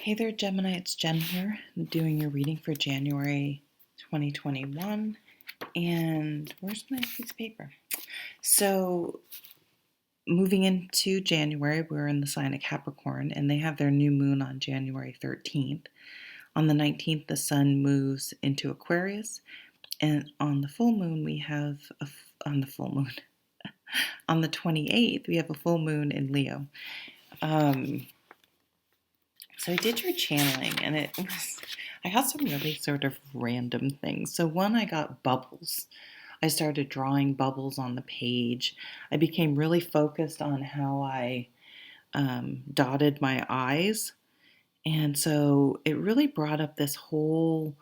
Hey there, Gemini. It's Jen here. I'm doing your reading for January 2021. And where's my piece of paper? So, moving into January, we're in the sign of Capricorn, and they have their new moon on January 13th. On the 19th, the sun moves into Aquarius, and on the full moon, on the full moon. On the 28th, we have a full moon in Leo. So I did your channeling, and I got some really sort of random things. So one, I got bubbles. I started drawing bubbles on the page. I became really focused on how I dotted my eyes. And so it really brought up this whole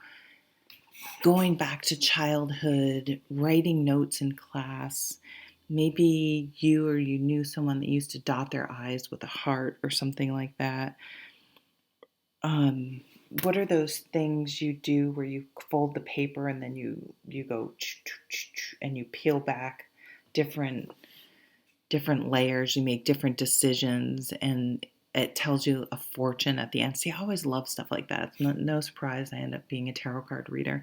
going back to childhood, writing notes in class. Maybe you knew someone that used to dot their eyes with a heart or something like that. What are those things you do where you fold the paper and then you go and you peel back different layers, you make different decisions, and it tells you a fortune at the end. See, I always love stuff like that. It's no surprise I end up being a tarot card reader.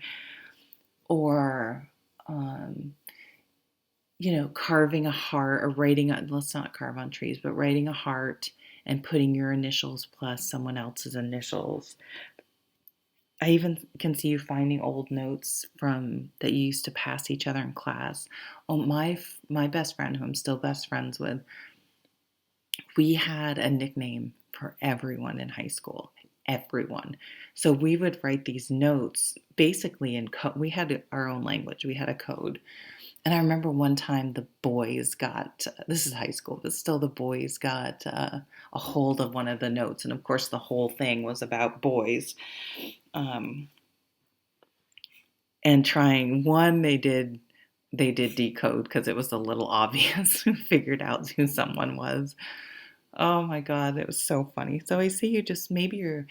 Or carving a heart, or let's not carve on trees, but writing a heart and putting your initials plus someone else's initials. I even can see you finding old notes from that you used to pass each other in class. Oh, my best friend, who I'm still best friends with, we had a nickname for everyone in high school. Everyone. So we would write these notes basically in code. We had our own language. We had a code. And I remember one time the boys got, this is high school, but still the boys got a hold of one of the notes. And of course the whole thing was about boys. And trying one, they did decode because it was a little obvious who figured out who someone was. Oh my God, it was so funny. So I see you just, maybe you're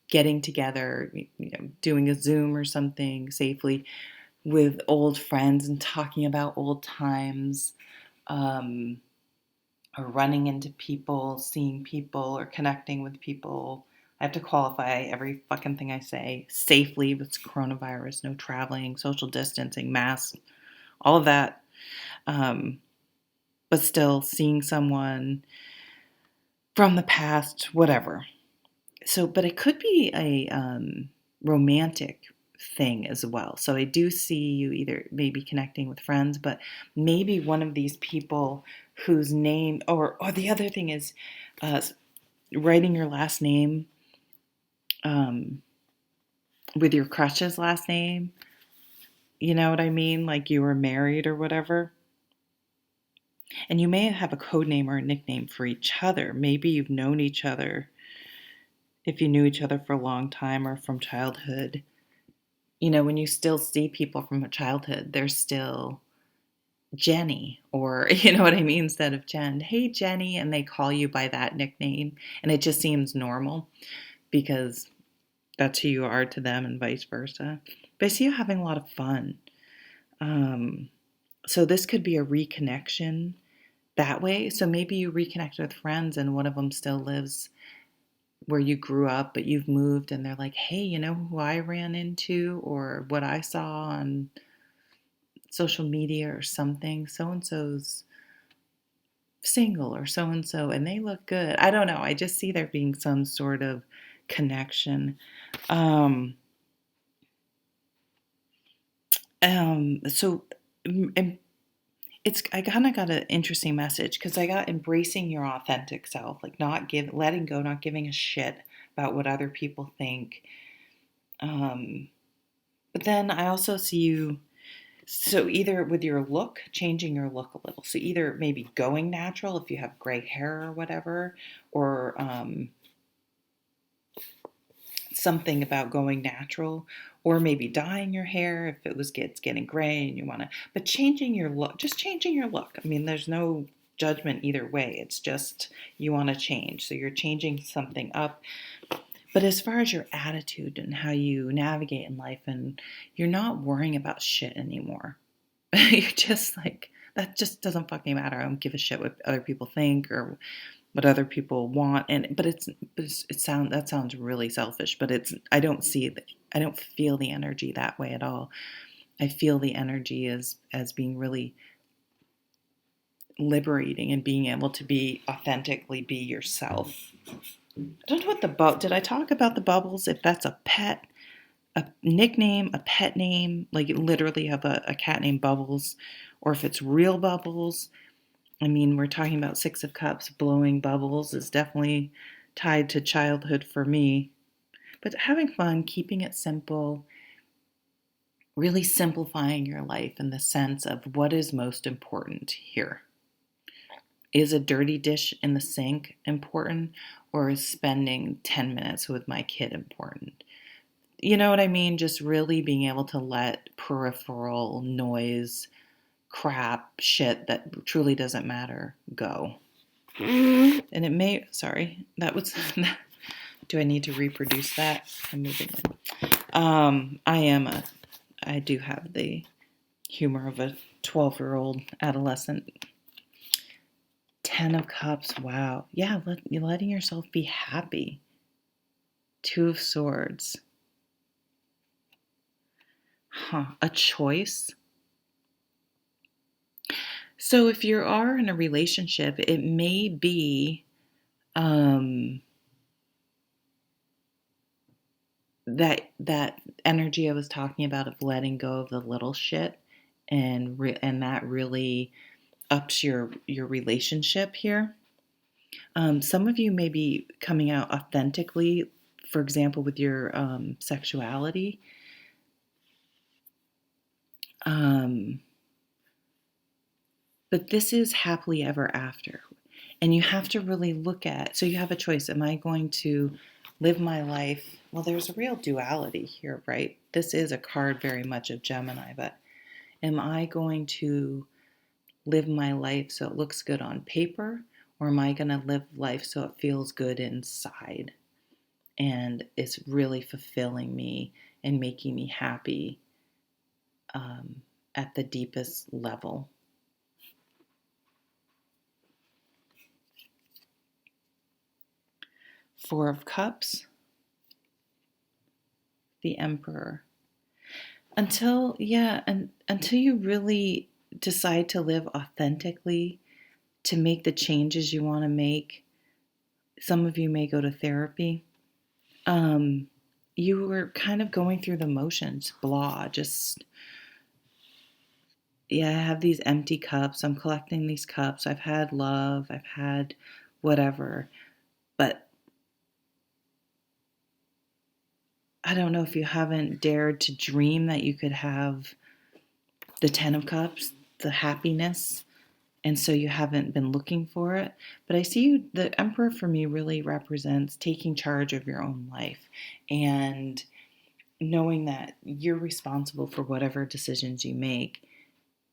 getting together, doing a Zoom or something safely with old friends and talking about old times, or running into people, seeing people, or connecting with people. I have to qualify every fucking thing I say. Safely with coronavirus, no traveling, social distancing, masks, all of that. But still seeing someone from the past, whatever. So, but it could be a romantic thing as well. So I do see you either maybe connecting with friends, but maybe one of these people whose name, or the other thing is writing your last name with your crush's last name. You know what I mean? Like you were married or whatever. And you may have a code name or a nickname for each other. Maybe you've known each other, if you knew each other for a long time or from childhood. When you still see people from childhood, they're still Jenny, or you know what I mean, instead of Jen. Hey, Jenny, and they call you by that nickname, and it just seems normal because that's who you are to them, and vice versa. But I see you having a lot of fun. So this could be a reconnection that way. So maybe you reconnect with friends, and one of them still lives where you grew up, but you've moved, and they're like, hey, you know who I ran into, or what I saw on social media or something, so-and-so's single, or so-and-so, and they look good. I don't know. I just see there being some sort of connection. So I kind of got an interesting message because I got embracing your authentic self, like letting go, not giving a shit about what other people think. But then I also see you, so either with your look, changing your look a little. So either maybe going natural if you have gray hair or whatever, or something about going natural, or maybe dyeing your hair if it's getting gray and you want to, but changing your look, just changing your look. I mean, there's no judgment either way. It's just you want to change. So you're changing something up. But as far as your attitude and how you navigate in life, and you're not worrying about shit anymore. You're just like, that just doesn't fucking matter. I don't give a shit what other people think, or what other people want, that sounds really selfish, but I don't feel the energy that way at all. I feel the energy as being really liberating and being able to be authentically be yourself. I don't know what did I talk about the bubbles? If that's a pet, a nickname, a pet name, like you literally have a cat named Bubbles, or if it's real bubbles. I mean, we're talking about Six of Cups, blowing bubbles is definitely tied to childhood for me. But having fun, keeping it simple, really simplifying your life in the sense of what is most important here. Is a dirty dish in the sink important, or is spending 10 minutes with my kid important? You know what I mean? Just really being able to let peripheral noise, crap, shit that truly doesn't matter go. And it may, sorry, that was, do I need to reproduce that? I'm moving in. I do have the humor of a 12-year-old adolescent. 10 of Cups, wow. Yeah, letting yourself be happy. 2 of Swords. A choice. So if you are in a relationship, it may be that energy I was talking about of letting go of the little shit, and that really ups your relationship here. Some of you may be coming out authentically, for example, with your sexuality. But this is happily ever after. And you have to really look at, so you have a choice. Am I going to live my life? Well, there's a real duality here, right? This is a card very much of Gemini, but am I going to live my life so it looks good on paper? Or am I going to live life so it feels good inside and is really fulfilling me and making me happy at the deepest level? Four of Cups, the Emperor. Until you really decide to live authentically, to make the changes you want to make. Some of you may go to therapy. You were kind of going through the motions, blah, just, yeah, I have these empty cups. I'm collecting these cups. I've had love. I've had whatever. But I don't know if you haven't dared to dream that you could have the 10 of Cups, the happiness, and so you haven't been looking for it. But I see you, the Emperor for me really represents taking charge of your own life and knowing that you're responsible for whatever decisions you make.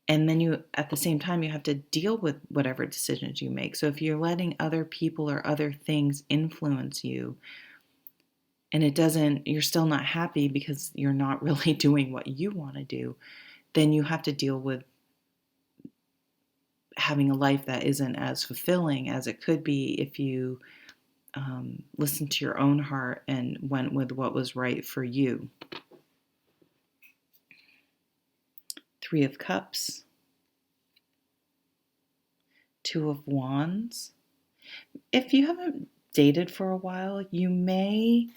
And then you, at the same time, you have to deal with whatever decisions you make. So if you're letting other people or other things influence you, and you're still not happy because you're not really doing what you want to do, then you have to deal with having a life that isn't as fulfilling as it could be if you listened to your own heart and went with what was right for you. 3 of Cups, 2 of Wands. If you haven't dated for a while, you may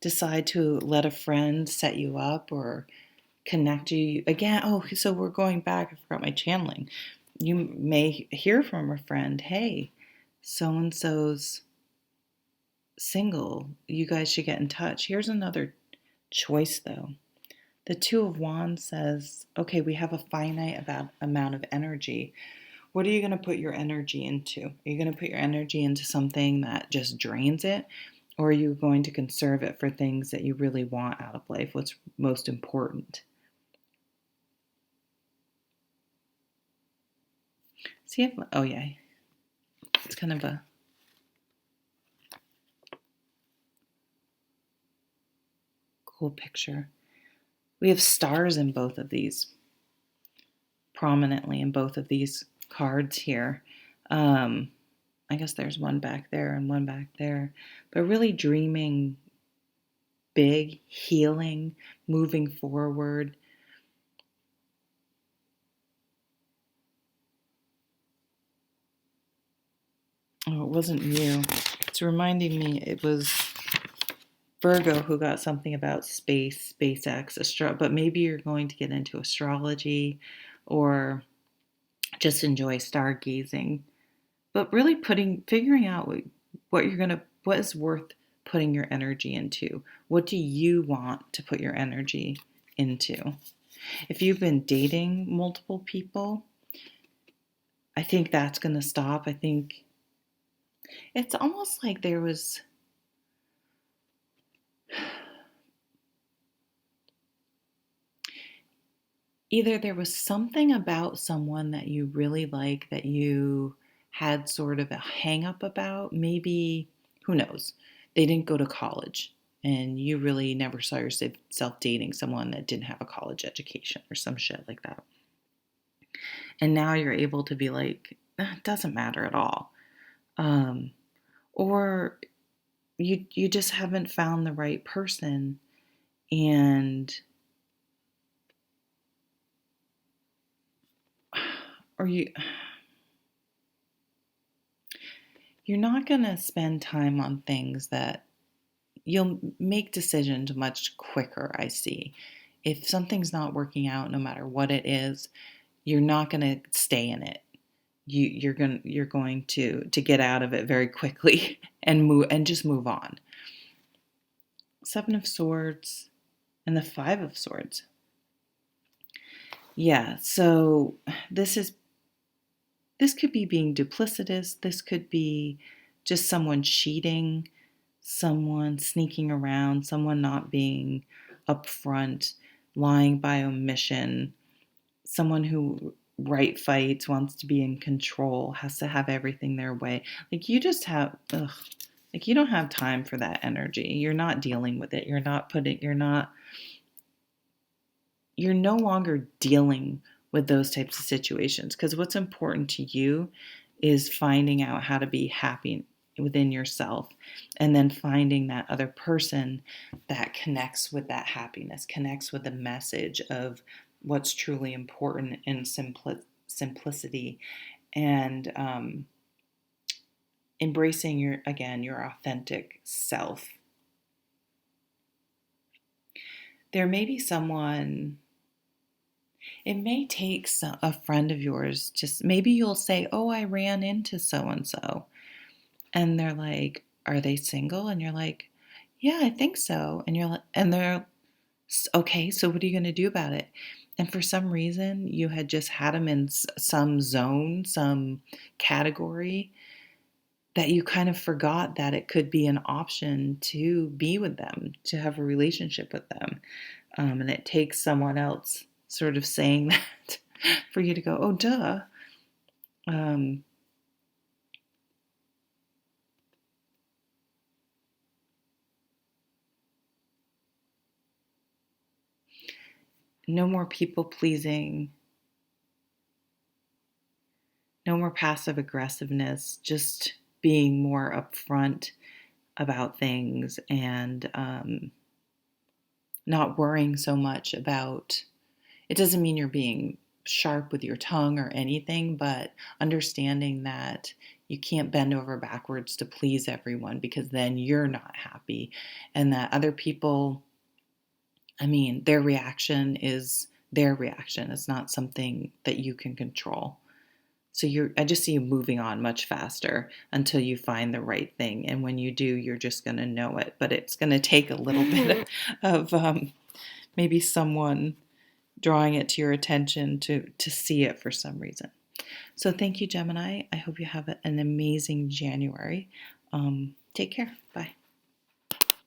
decide to let a friend set you up or connect you again. Oh, so we're going back. I forgot my channeling. You may hear from a friend, hey, so-and-so's single. You guys should get in touch. Here's another choice, though. The 2 of Wands says, okay, we have a finite amount of energy. What are you going to put your energy into? Are you going to put your energy into something that just drains it? Or are you going to conserve it for things that you really want out of life? What's most important? See if, oh yeah, it's kind of a cool picture. We have stars in both of these, prominently in both of these cards here. I I guess there's one back there and one back there. But really dreaming big, healing, moving forward. Oh, it wasn't you. It's reminding me it was Virgo who got something about space, SpaceX, but maybe you're going to get into astrology or just enjoy stargazing. But really figuring out what is worth putting your energy into. What do you want to put your energy into? If you've been dating multiple people, I think that's going to stop. I think it's almost like there was something about someone that you really like that you had sort of a hang up about. Maybe, who knows, they didn't go to college and you really never saw yourself dating someone that didn't have a college education or some shit like that. And now you're able to be like, it doesn't matter at all. Or you just haven't found the right person, and or you're not going to spend time on things that you'll make decisions much quicker. I see. If something's not working out, no matter what it is, you're not going to stay in it. You're going to get out of it very quickly and just move on. Seven of Swords and the Five of Swords. Yeah, so this could be being duplicitous. This could be just someone cheating, someone sneaking around, someone not being upfront, lying by omission, someone who fights, wants to be in control, has to have everything their way. Like you just have, like you don't have time for that energy. You're not dealing with it. You're no longer dealing with those types of situations, because what's important to you is finding out how to be happy within yourself, and then finding that other person that connects with that happiness, connects with the message of what's truly important in simplicity, and embracing your authentic self. There may be someone, it may take a friend of yours, just maybe you'll say, oh, I ran into so and so, and they're like, are they single? And you're like, yeah, I think so. And you're like, and they're okay, so what are you going to do about it? And for some reason you had just had them in some zone, some category, that you kind of forgot that it could be an option to be with them, to have a relationship with them. And it takes someone else sort of saying that for you to go, oh, duh. No more people pleasing, no more passive aggressiveness, just being more upfront about things, and not worrying so much about it. Doesn't mean you're being sharp with your tongue or anything, but understanding that you can't bend over backwards to please everyone, because then you're not happy, and that other people, I mean, their reaction is their reaction. It's not something that you can control. So I just see you moving on much faster until you find the right thing. And when you do, you're just going to know it. But it's going to take a little bit of maybe someone drawing it to your attention to see it for some reason. So thank you, Gemini. I hope you have an amazing January. Take care. Bye.